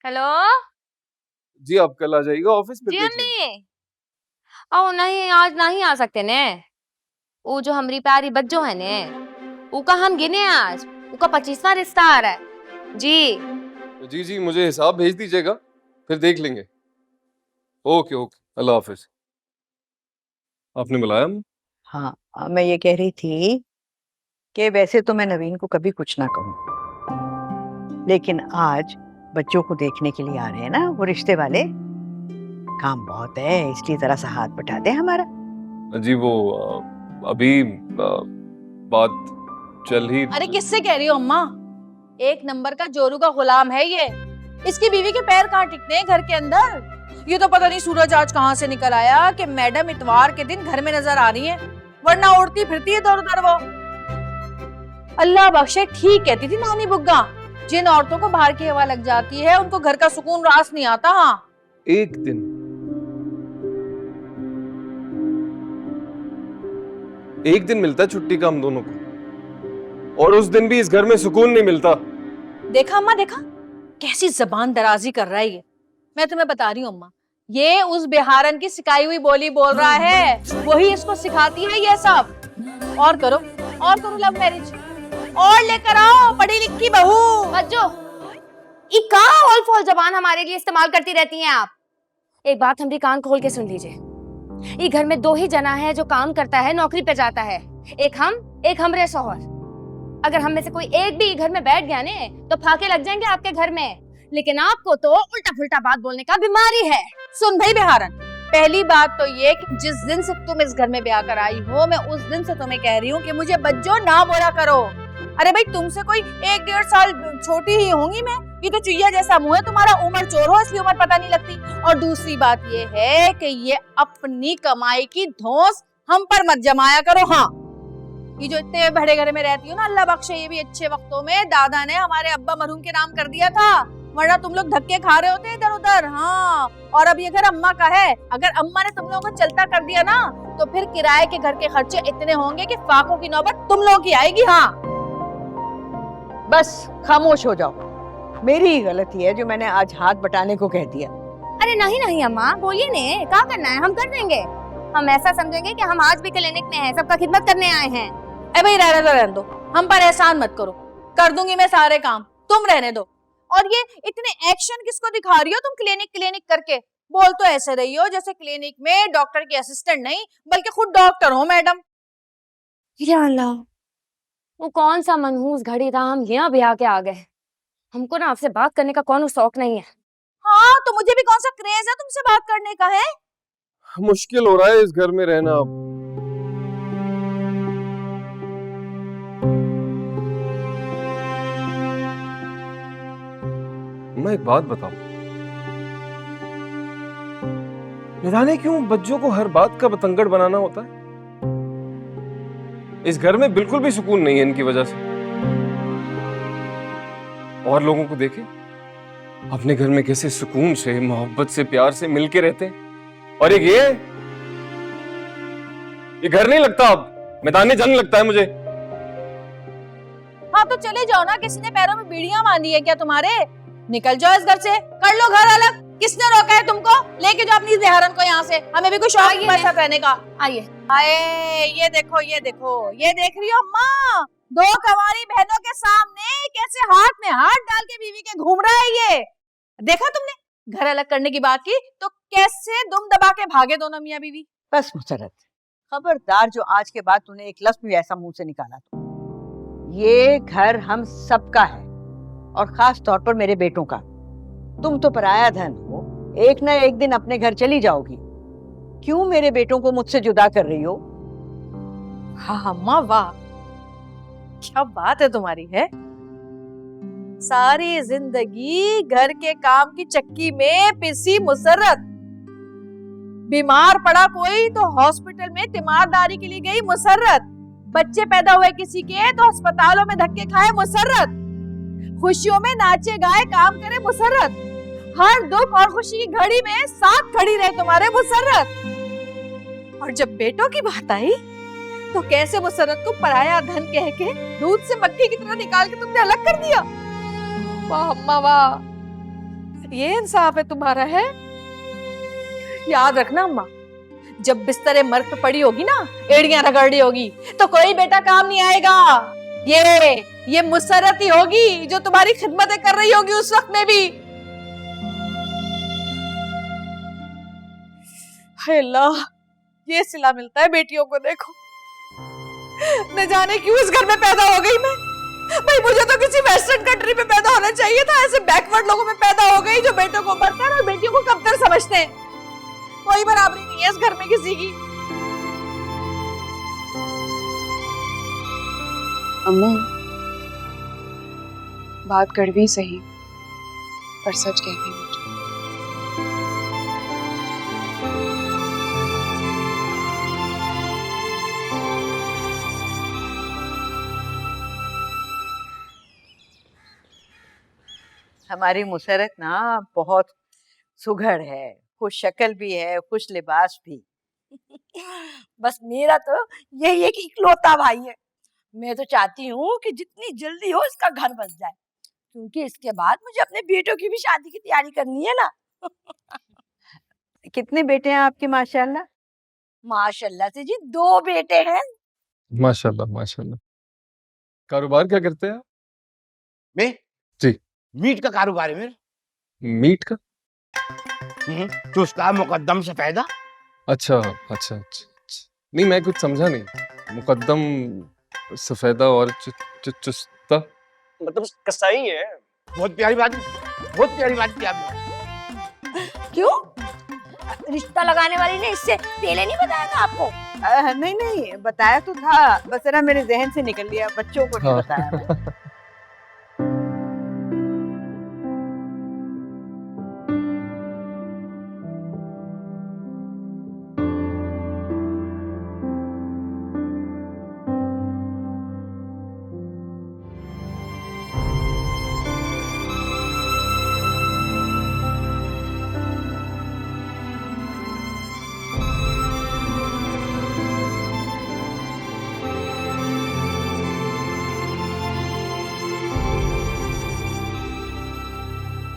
Hello जी आप कल आ जाइएगा ऑफिस में जी देख लेंगे। अम्मी। ओ नहीं, आज नहीं आ सकते ने। वो जो हमारी प्यारी बच्चों है ने, उका हम गिने आज, उका 25वां रिश्ता आ रहा है जी। जी जी मुझे हिसाब भेज दीजिएगा फिर देख लेंगे। ओके ओके अल्लाह हाफिज। आपने बुलाया? हाँ, मैं ये कह रही थी कि वैसे तो मैं नवीन को कभी कुछ ना कहूँ, लेकिन आज बच्चों को देखने के लिए आ रहे हैं ना वो रिश्ते वाले, काम बहुत है इसलिए जरा सा हाथ बटा दे हमारा। जी वो अभी बात चल ही। अरे किससे कह रही हो अम्मा? एक नंबर का जोरू का गुलाम है ये। इसकी बीवी के पैर कहाँ टिकते हैं घर के अंदर। ये तो पता नहीं सूरज आज कहाँ से निकल आया कि मैडम इतवार के दिन घर में नजर आ रही है, वरना उड़ती फिरती है इधर उधर वो। अल्लाह बख्शे, ठीक कहती थी नानी बुग्गा, जिन औरतों को बाहर की हवा लग जाती है उनको घर का सुकून रास नहीं आता। हाँ, एक दिन मिलता है छुट्टी का हम दोनों को, और उस दिन भी इस घर में सुकून नहीं मिलता। देखा अम्मा, देखा कैसी जबान दराजी कर रहा है ये। मैं तुम्हें बता रही हूँ अम्मा, ये उस बिहारन की सिखाई हुई बोली बोल रहा है, वही इसको सिखाती है ये सब। और करो लव मैरिज, और लेकर आओ पढ़ी लिखी बहू। बच्चों, ये का ऑल फॉल जबान हमारे लिए इस्तेमाल करती रहती हैं आप। एक बात हमारी कान खोल के सुन लीजिए, ये घर में दो ही जना है जो काम करता है, नौकरी पे जाता है, एक हम एक हमरे शौहर। अगर हम में से कोई एक भी घर में बैठ गया ने तो फाके लग जाएंगे आपके घर में। लेकिन आपको तो उल्टा फुल्टा बात बोलने का बीमारी है। सुन भाई बिहारन, पहली बात तो ये कि जिस दिन से तुम इस घर में ब्याह कर आई हो, मैं उस दिन से तुम्हें कह रही हूँ कि मुझे बच्चों ना बोला करो। अरे भाई, तुमसे कोई 1-1.5 साल छोटी ही होंगी मैं, ये तो चुईया जैसा मुंह है तुम्हारा, उम्र चोर हो इसलिए उम्र पता नहीं लगती। और दूसरी बात ये है कि ये अपनी कमाई की धौंस हम पर मत जमाया करो। हाँ, ये जो इतने बड़े घर में रहती हो ना, अल्लाह बख्शे, ये भी अच्छे वक्तों में दादा ने हमारे अब्बा मरहूम के नाम कर दिया था, वरना तुम लोग धक्के खा रहे होते इधर उधर। हाँ, और अब ये घर अम्मा का है, अगर अम्मा ने तुम लोगों को चलता कर दिया ना तो फिर किराए के घर के खर्चे इतने होंगे कि फाकों की नौबत तुम लोगों की आएगी। हाँ, बस खामोश हो जाओ, मेरी ही गलती है जो मैंने आज हाथ बटाने को कह दिया। अरे नहीं नहीं अम्मा, बोलिए ने, क्या करना है हम कर देंगे। हम ऐसा समझेंगे कि हम आज भी क्लिनिक में हैं, सबका खिदमत करने आए हैं। अरे भाई रहने दो, हम पर एहसान मत करो, कर दूंगी मैं सारे काम, तुम रहने दो। और ये इतने एक्शन किसको दिखा रही हो तुम क्लिनिक करके? बोल तो ऐसे रही हो जैसे क्लिनिक में डॉक्टर की असिस्टेंट नहीं बल्कि खुद डॉक्टर हो मैडम। या अल्लाह, वो कौन सा मनहूस घड़ी था, हम यहाँ भी आके आ गए। हमको ना आपसे बात करने का कौन शौक नहीं है। हाँ, तो मुझे भी कौन सा क्रेज है तुमसे बात करने का है। मुश्किल हो रहा है इस घर में रहना। मैं एक बात बताऊं, न जाने क्यों बच्चों को हर बात का बतंगड़ बनाना होता है। इस घर में बिल्कुल भी सुकून नहीं है इनकी वजह से। और लोगों को देखे अपने घर में कैसे सुकून से, मोहब्बत से, प्यार से मिलके रहते हैं, और एक ये घर नहीं लगता, अब मैदान जंग लगता है मुझे। हाँ तो चले जाओ ना, किसी ने पैरों में बीड़ियां बांधी है क्या तुम्हारे? निकल जाओ इस घर से, कर लो घर अलग। किसने रोका है तुमको? लेके जाओ अपनी बिहारन को यहाँ से, हमें भी कुछ शौक है साथ रहने का। आइए आए, ये देखो ये देख रही हो अम्मा, दो कवारी बहनों के सामने कैसे हाथ में हाथ डाल के बीवी के घूम रहा है ये। देखा तुमने? घर अलग करने की बात की तो कैसे दुम दबा के भागे दोनों मियाँ बीवी। बस मुसरत, खबरदार जो आज के बाद तूने एक लफ्ज भी ऐसा मुंह से निकाला तो। ये घर हम सबका है, और खास तौर पर मेरे बेटों का। तुम तो पराया धन हो, एक ना एक दिन अपने घर चली जाओगी, क्यों मेरे बेटों को मुझसे जुदा कर रही हो? हाँ अम्मा, वाह क्या बात है तुम्हारी है। सारी जिंदगी घर के काम की चक्की में पिसी मुसर्रत, बीमार पड़ा कोई तो हॉस्पिटल में तीमारदारी के लिए गई मुसर्रत, बच्चे पैदा हुए किसी के तो अस्पतालों में धक्के खाए मुसर्रत, खुशियों में नाचे गाए काम करे मुसर्रत, हर दुख और खुशी की घड़ी में साथ खड़ी रहे तुम्हारे मुसर्रत। और जब बेटों की बात आई तो कैसे मुसर्रत को पराया धन कह के दूध से मक्खी की तरह निकाल के तुमने अलग कर दिया। वाह अम्मा वाह, ये इंसाफ है तुम्हारा है? याद रखना अम्मा, जब बिस्तरे मर्ग पे पड़ी होगी ना, एड़ियां रगड़ रही होगी, तो कोई बेटा काम नहीं आएगा। ये मुसरत ही होगी जो तुम्हारी खिदमतें कर रही होगी उस वक्त में भी। हाय अल्लाह, ये सिला मिलता है बेटियों को। देखो न जाने क्यों इस घर में पैदा हो गई मैं। भाई मुझे तो किसी वेस्टर्न कंट्री में पैदा होना चाहिए था। ऐसे बैकवर्ड लोगों में पैदा हो गई जो बेटों को बर्तर और बेटियों को कमतर समझते हैं। कोई बराबरी नहीं है इस घर में किसी की। अम्मा, बात कड़वी सही पर सच कहती हूँ। हमारी मुसरत ना बहुत सुघड़ है, खुश शक्ल भी है, खुश लिबास भी। बस मेरा तो यही एक इकलौता भाई है। मैं तो चाहती हूँ कि जितनी जल्दी हो इसका घर बस जाए, क्योंकि इसके बाद मुझे अपने बेटों की भी शादी की तैयारी करनी है ना। कितने बेटे हैं आपके माशाल्लाह? माशाल्लाह से जी 2 बेटे हैं। माशाल्लाह माशाल्लाह। कारोबार क्या करते हैं आप? मैं जी। मीट का कारोबार है मेरा। मीट का? तो उसका मुकद्दम से फायदा। अच्छा अच्छा अच्छा अच्छा। नहीं मैं कुछ समझा नहीं। मुकद्दम सफेदा और चुस्ता मतलब कसाई है। बहुत प्यारी बात की आपने। क्यों? रिश्ता लगाने वाली ने इससे पहले नहीं बताया था आपको? नहीं बताया तो था, बस जरा मेरे जहन से निकल गया, बच्चों को नहीं बताया।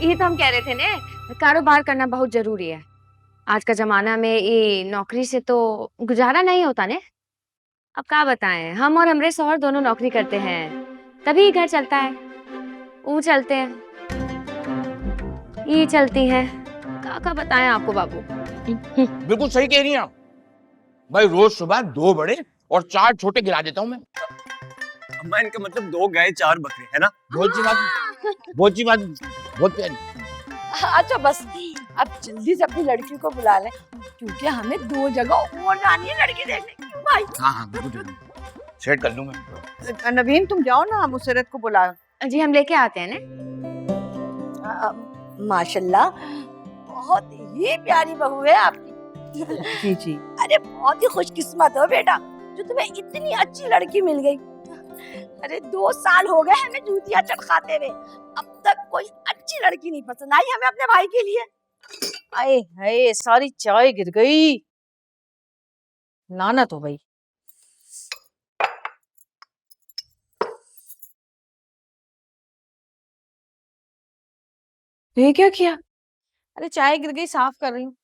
ये तो हम कह रहे थे ने, कारोबार करना बहुत जरूरी है। आज का जमाना में ये नौकरी से तो गुजारा नहीं होता ने। अब क्या बताएं, हम और हमरे शौहर दोनों नौकरी करते हैं, तभी घर चलता है। वो चलते हैं, ये चलती हैं, क्या बताएं आपको बाबू। बिल्कुल सही कह रही हैं आप। भाई रोज सुबह 2 बड़े और 4 छोटे गिरा देता हूँ मैं। अम्मा इनका मतलब 2 गाय 4 बकरे है ना? बहुत सी बात बहुत प्यारी। अच्छा बस अब जल्दी से अपनी लड़की को बुला लें, क्योंकि हमें 2 जगह और जानी है लड़की देखने। क्यों भाई? हाँ बिल्कुल सेट कर लूँ मैं। नवीन तुम जाओ ना, मुसरत को बुलाओ। जी हम लेके आते हैं ने। माशाल्लाह बहुत ही प्यारी बहू है आपकी। जी जी। अरे बहुत ही खुशकिस्मत हो बेटा जो तुम्हें इतनी अच्छी लड़की मिल गई। अरे 2 साल हो गए हमें जूतियां चटकाते हुए, अब तक कोई अच्छी लड़की नहीं पसंद आई हमें अपने भाई के लिए। आए हाय, सारी चाय गिर गई। लानत हो गई। ये क्या किया? अरे चाय गिर गई, साफ कर रही हूँ।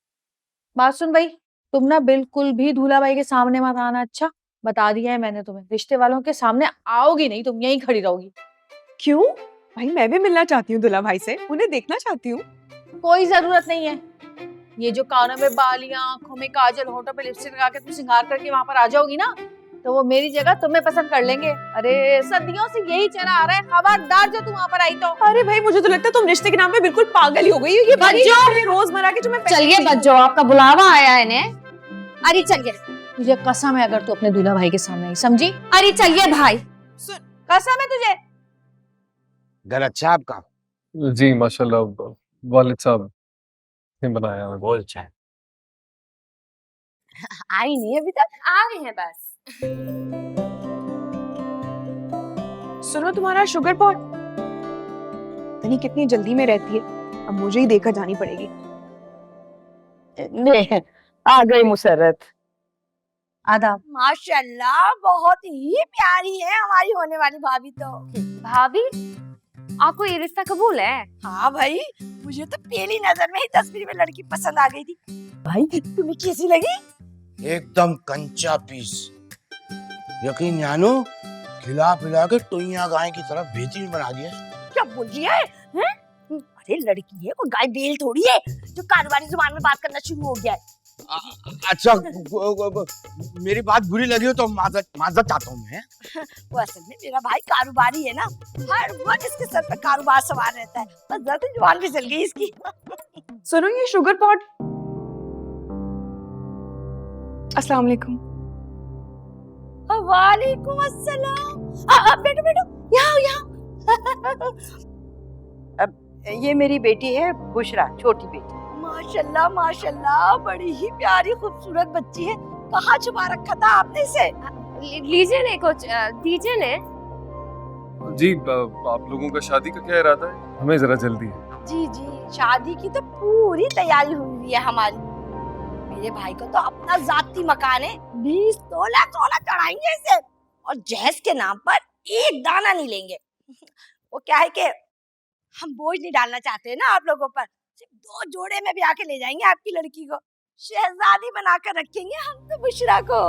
बात सुन भाई, तुम ना बिल्कुल भी दूल्हा भाई के सामने मत आना। अच्छा बता दिया है मैंने तुम्हें, रिश्ते वालों के सामने आओगी नहीं, तुम यहीं खड़ी रहोगी। क्यों? भाई मैं भी मिलना चाहती हूँ दूल्हा भाई से, उन्हें देखना चाहती हूँ। कोई जरूरत नहीं है। ये जो कानों में बालियां, आंखों में काजल, होठों पे लिपस्टिक लगा के तुम सिंगार करके वहां पर आ जाओगी ना, तो वो मेरी जगह तुम्हें पसंद कर लेंगे। अरे सदियों से यही चला आ रहा है, खबरदार जो तुम वहां पर आई तो। अरे भाई मुझे तो लगता है तुम रिश्ते के नाम पे बिल्कुल पागल ही हो गई हो। ये बच्चों! रोजमर्रा के जो मैं चलिए बच्चों, आपका बुलावा आया है ने। अरे चलिए, तुझे कसम है अगर तू अपने दूल्हा भाई के सामने आई, समझी? अरे चलिए भाई। कसम है तुझे। घर अच्छा आपका? जी माशाल्लाह, वालिद साहब ने बनाया है। बहुत अच्छा है। आई नहीं अभी तक। आ रहे हैं बस। सुनो, तुम्हारा शुगर पॉट पता नहीं कितनी जल्दी में रहती है, अब मुझे ही देखकर जानी पड़ेगी। ले आ गई मुसरत। आदाब। माशाल्लाह बहुत ही प्यारी है हमारी होने वाली भाभी तो। भाभी? आपको ये रिश्ता कबूल है? हाँ भाई, मुझे तो पहली नजर में ही तस्वीर में लड़की पसंद आ गई थी। भाई तुम्हें कैसी लगी? एकदम कंचा पीस। यकीन जानो, खिला पिला के टोइया गाय की तरह बेहतरीन बना दिया। क्या बोल रही है? हैं? अरे लड़की है, कोई गाय बैल थोड़ी है जो कारोबारी जुबान में बात करना शुरू हो गया है। अच्छा, मेरी बात बुरी लगी हो तो माजरत चाहता हूँ मैं। वो असल में मेरा भाई कारोबारी है ना, हर वक्त इसके सर पे कारोबार सवार रहता है, बस जरा जुबान पे चल गई इसकी। सुनो ये शुगर पॉट। अस्सलाम वालेकुम। वालेकुम अस्सलाम। बैठो बैठो, यहाँ अब ये मेरी बेटी है बुशरा, छोटी बेटी। माशाल्लाह माशाल्लाह, बड़ी ही प्यारी खूबसूरत बच्ची है। कहाँ छुपा रखा था आपने इसे? लीजिए ने कुछ दीजिए ने। जी आप लोगों का शादी का क्या इरादा है? हमें जरा जल्दी है। जी जी, शादी की तो पूरी तैयारी हुई है हमारी। मेरे भाई को तो अपना जाती मकान है, 20 तोला सोना चढ़ाएंगे इसे, और जहेज के नाम पर एक दाना नहीं लेंगे। वो क्या है कि हम बोझ नहीं डालना चाहते ना आप लोगों पर, सिर्फ 2 जोड़े में ब्याह के ले जाएंगे आपकी लड़की को, शहजादी बनाकर रखेंगे हम तो बुशरा को।